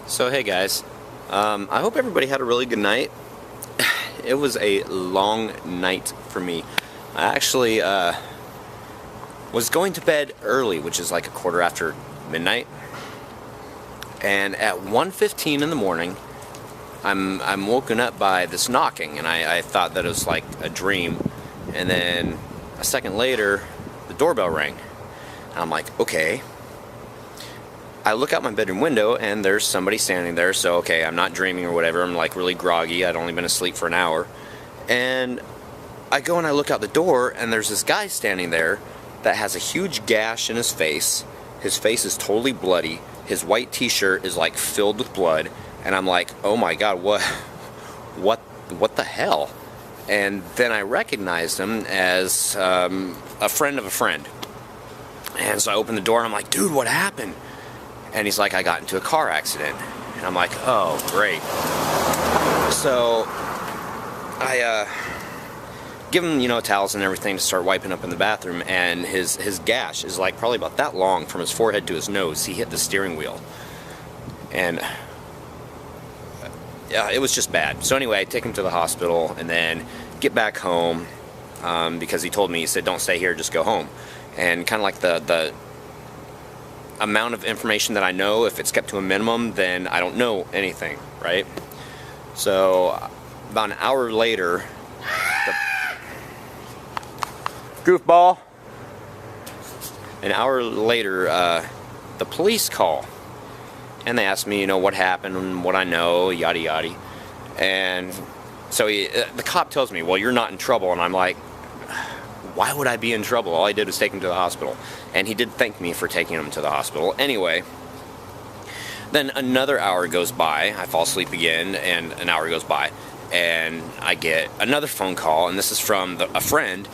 So hey guys, I hope everybody had a really good night. It was a long night for me. I actually was going to bed early, which is like a quarter after midnight, and at 1:15 in the morning I'm woken up by this knocking, and I thought that it was like a dream, and then a second later the doorbell rang, and I'm like, okay. I look out my bedroom window and there's somebody standing there, so okay, I'm not dreaming or whatever. I'm like really groggy. I'd only been asleep for an hour. And I go and I look out the door and there's this guy standing there that has a huge gash in his face. His face is totally bloody. His white t-shirt is like filled with blood. And I'm like, oh my god, what the hell? And then I recognized him as a friend of a friend. And so I open the door and I'm like, dude, what happened? And he's like, I got into a car accident. And I'm like, oh, great. So I give him, towels and everything to start wiping up in the bathroom, and his gash is like probably about that long from his forehead to his nose. He hit the steering wheel. And yeah, it was just bad. So anyway, I take him to the hospital and then get back home because he told me, he said, don't stay here, just go home. And kind of like the amount of information that I know, if it's kept to a minimum, then I don't know anything, right? So about an hour later, goofball. An hour later, the police call, and they ask me, what happened and what I know, yada yada. And so the cop tells me, well, you're not in trouble, and I'm like, why would I be in trouble? All I did was take him to the hospital. And he did thank me for taking him to the hospital. Anyway, then another hour goes by. I fall asleep again, and an hour goes by. And I get another phone call, and this is from a friend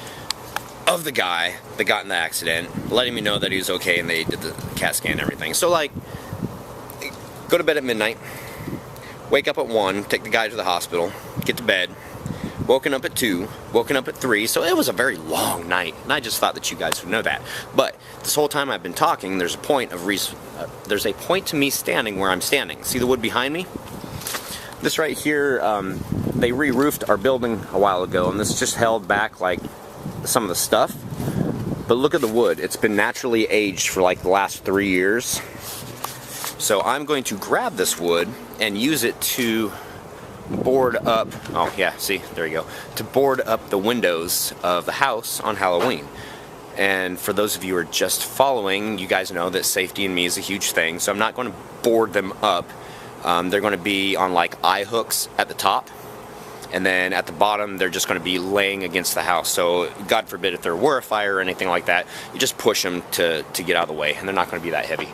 of the guy that got in the accident, letting me know that he was okay and they did the CAT scan and everything. So, like, go to bed at midnight, wake up at 1, take the guy to the hospital, get to bed. Woken up at 2, woken up at 3, so it was a very long night, and I just thought that you guys would know that. But this whole time I've been talking, there's a point to me standing where I'm standing. See the wood behind me? This right here, they re-roofed our building a while ago, and this just held back like some of the stuff. But look at the wood; it's been naturally aged for like the last 3 years. So I'm going to grab this wood and use it to board up, oh yeah, see, there you go, to board up the windows of the house on Halloween. And for those of you who are just following, you guys know that safety in me is a huge thing, so I'm not going to board them up. They're going to be on like eye hooks at the top, and then at the bottom they're just going to be laying against the house, so God forbid if there were a fire or anything like that, you just push them to get out of the way, and they're not going to be that heavy.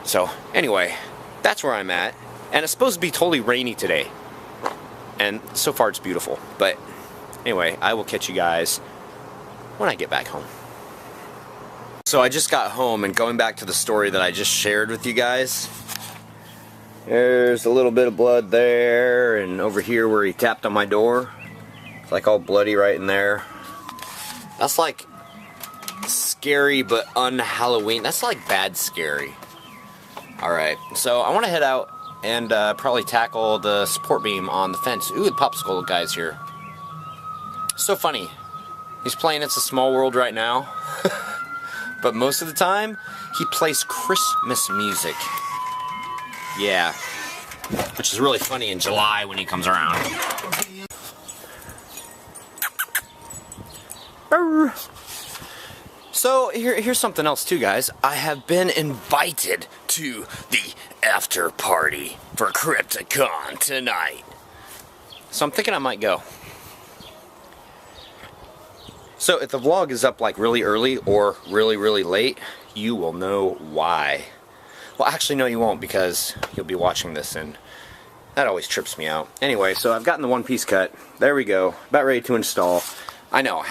So anyway, that's where I'm at, and it's supposed to be totally rainy today. And so far it's beautiful. But anyway, I will catch you guys when I get back home. So I just got home, and going back to the story that I just shared with you guys, there's a little bit of blood there, and over here where he tapped on my door, it's like all bloody right in there. That's like scary but un-Halloween. That's like bad scary. Alright, so I want to head out and probably tackle the support beam on the fence. Ooh, the popsicle guy's here. So funny. He's playing It's a Small World right now. But most of the time, he plays Christmas music. Yeah. Which is really funny in July when he comes around. So, here's something else too, guys. I have been invited to the after party for Crypticon tonight. So I'm thinking I might go. So if the vlog is up like really early or really, really late, you will know why. Well, actually, no, you won't, because you'll be watching this, and that always trips me out. Anyway, so I've gotten the one-piece cut. There we go. About ready to install. I know,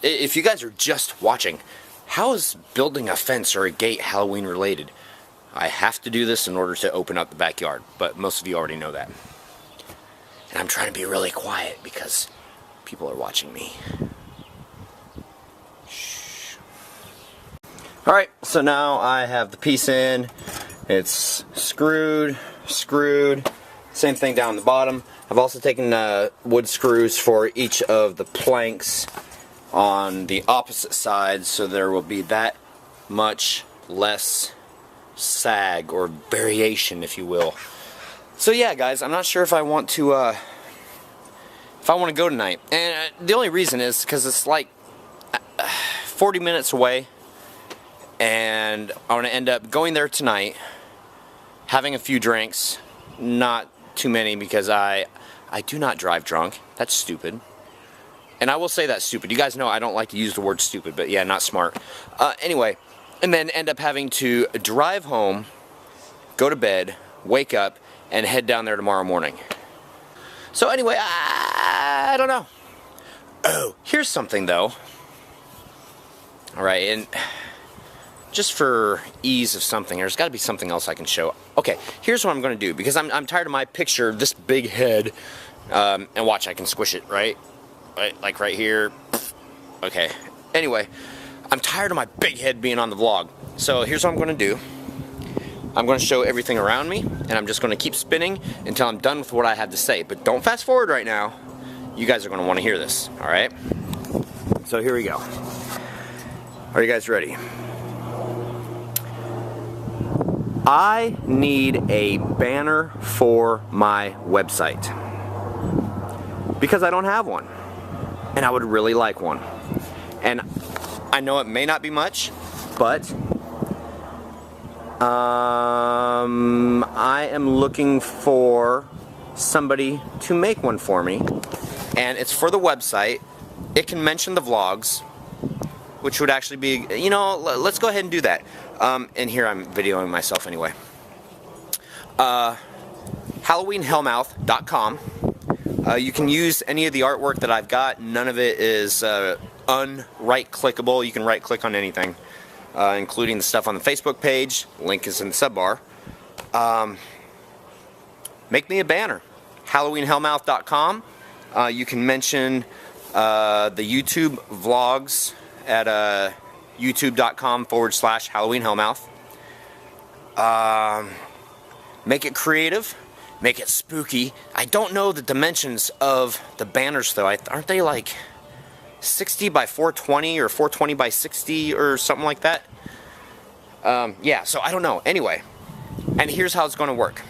if you guys are just watching, how is building a fence or a gate Halloween related? I have to do this in order to open up the backyard, but most of you already know that. And I'm trying to be really quiet because people are watching me. Shh. Alright, so now I have the piece in. It's screwed. screwed. Same thing down the bottom. I've also taken wood screws for each of the planks on the opposite side, so there will be that much less sag or variation, if you will. So yeah, guys, I'm not sure if I want to go tonight, and the only reason is because it's like 40 minutes away, and I want to end up going there tonight, having a few drinks, not too many because I do not drive drunk. That's stupid. And I will say that's stupid. You guys know I don't like to use the word stupid, but yeah, not smart. Anyway, and then end up having to drive home, go to bed, wake up, and head down there tomorrow morning. So anyway, I don't know. Oh, here's something though. Alright, and just for ease of something, there's got to be something else I can show. Okay, here's what I'm going to do, because I'm tired of my picture, this big head, and watch, I can squish it, right? Like right here. Okay, anyway, I'm tired of my big head being on the vlog. So here's what I'm going to do. I'm going to show everything around me, and I'm just going to keep spinning until I'm done with what I have to say. But don't fast forward right now. You guys are going to want to hear this, alright? So here we go. Are you guys ready? I need a banner for my website because I don't have one, and I would really like one. And I know it may not be much, but I am looking for somebody to make one for me, and it's for the website. It can mention the vlogs, which would actually be, you know, let's go ahead and do that. And here I'm videoing myself anyway. HalloweenHellmouth.com. You can use any of the artwork that I've got. None of it is right-clickable. You can right-click on anything, including the stuff on the Facebook page. Link is in the sub bar. Make me a banner. HalloweenHellmouth.com. You can mention the YouTube vlogs at youtube.com/HalloweenHellmouth. Make it creative, make it spooky. I don't know the dimensions of the banners though. Aren't they like 60 by 420 or 420 by 60 or something like that? Yeah, so I don't know. Anyway, and here's how it's going to work.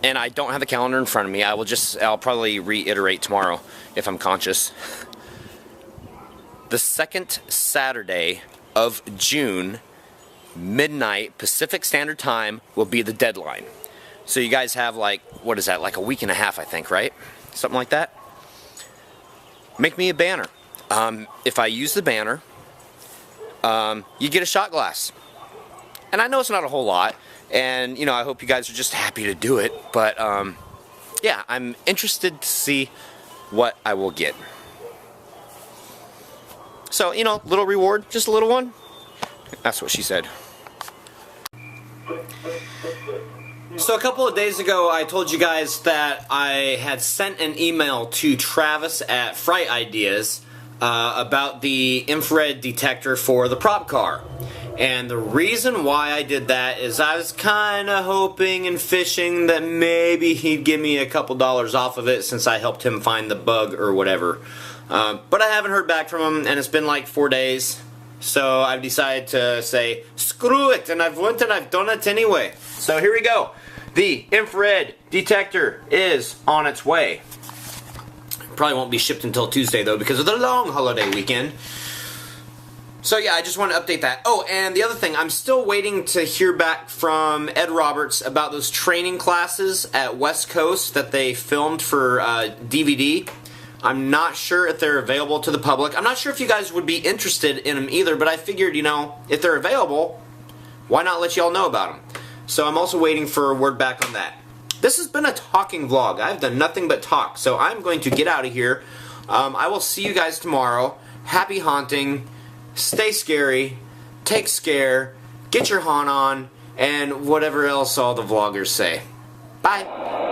And I don't have the calendar in front of me. I'll probably reiterate tomorrow if I'm conscious. The second Saturday of June, midnight Pacific Standard Time, will be the deadline. So you guys have like, what is that, like a week and a half, I think, right? Something like that. Make me a banner. If I use the banner, you get a shot glass. And I know it's not a whole lot, and you know, I hope you guys are just happy to do it, but yeah, I'm interested to see what I will get. So, you know, little reward, just a little one. That's what she said. So a couple of days ago, I told you guys that I had sent an email to Travis at Fright Ideas about the infrared detector for the prop car. And the reason why I did that is I was kind of hoping and fishing that maybe he'd give me a couple dollars off of it since I helped him find the bug or whatever. But I haven't heard back from him, and it's been like 4 days. So I've decided to say, screw it, and I've went and I've done it anyway. So here we go. The infrared detector is on its way. Probably won't be shipped until Tuesday though because of the long holiday weekend. So yeah, I just want to update that. Oh, and the other thing, I'm still waiting to hear back from Ed Roberts about those training classes at West Coast that they filmed for DVD. I'm not sure if they're available to the public. I'm not sure if you guys would be interested in them either, but I figured, you know, if they're available, why not let y'all know about them? So I'm also waiting for a word back on that. This has been a talking vlog. I've done nothing but talk, so I'm going to get out of here. I will see you guys tomorrow. Happy haunting. Stay scary. Take scare. Get your haunt on. And whatever else all the vloggers say. Bye.